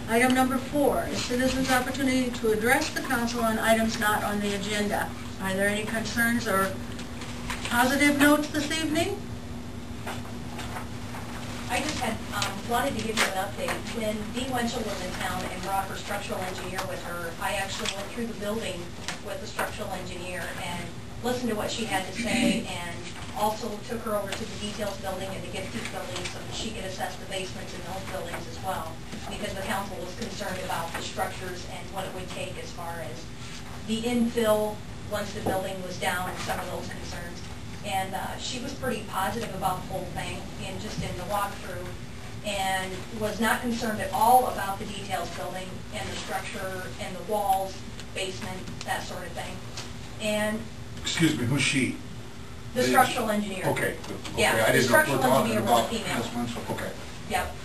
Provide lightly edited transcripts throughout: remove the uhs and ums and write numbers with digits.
Item number 4 is citizens' opportunity to address the council on items not on the agenda. Are there any concerns or positive notes this evening? I just had wanted to give you an update. When Dee Winchell was in town and brought her structural engineer with her, I actually went through the building with the structural engineer and listened to what she had to say, and also took her over to the details building and the gift heap building so that she could assess the basements in those buildings as well, because the council was concerned about the structures and what it would take as far as the infill once the building was down and some of those concerns. And she was pretty positive about the whole thing and just in the walkthrough, and was not concerned at all about the details building and the structure and the walls, basement, that sort of thing. And excuse me, who's she? the structural engineer. Okay. Yeah, I the didn't know if structural we're talking engineer was a about female. this one, so, okay. Yep.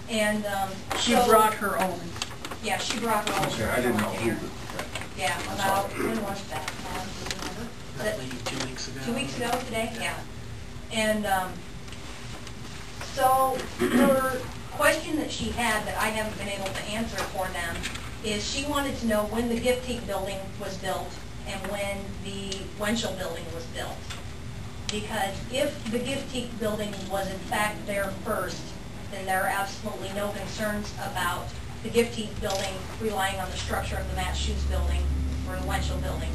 And She so, brought her own. yeah, she brought her own. Okay, I didn't know who. engineer. Yeah, I'm about, sorry. when was that? Do you remember? Roughly 2 weeks ago. 2 weeks ago today? Yeah. And so her question that she had that I haven't been able to answer for them is she wanted to know when the gift heap building was built and when the Winchell building was built. Because if the gift heap building was in fact there first, then there are absolutely no concerns about the gift heap building relying on the structure of the Matt Shoes building or the Winchell building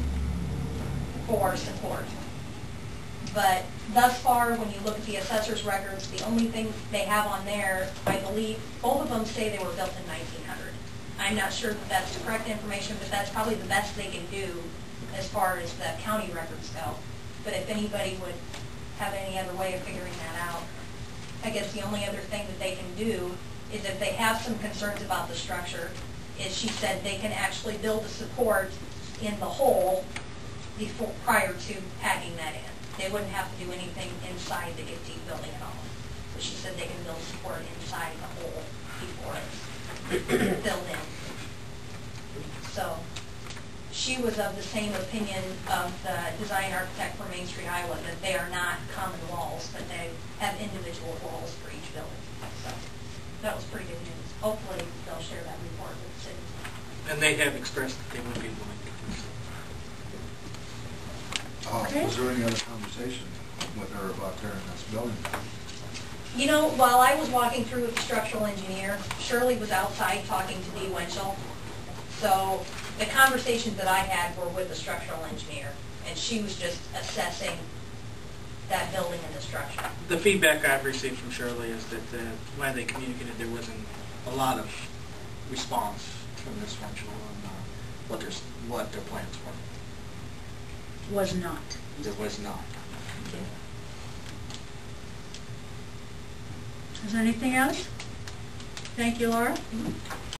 for support. But thus far, when you look at the assessor's records, the only thing they have on there, I believe, both of them say they were built in 1900. I'm not sure that that's correct information, but that's probably the best they can do as far as the county records go. But if anybody would have any other way of figuring that out, I guess the only other thing that they can do is if they have some concerns about the structure, is she said they can actually build a support in the hole before, prior to packing that in. They wouldn't have to do anything inside the gift heap building at all. So she said they can build support inside the hole before it's filled in. So she was of the same opinion of the design architect for Main Street, Iowa, that they are not common walls, but they have individual walls for each building. So that was pretty good news. Hopefully they'll share that report with the city. And they have expressed that they would be willing to do so. Okay. Was there any other conversation with her about tearing this building down? You know, while I was walking through with the structural engineer, Shirley was outside talking to Dee Winchell. So the conversations that I had were with the structural engineer, and she was just assessing that building and the structure. The feedback I've received from Shirley is that when they communicated, there wasn't a lot of response from Ms. Winchell on what their plans were. Was not. There was not. Is there anything else? Thank you, Laura.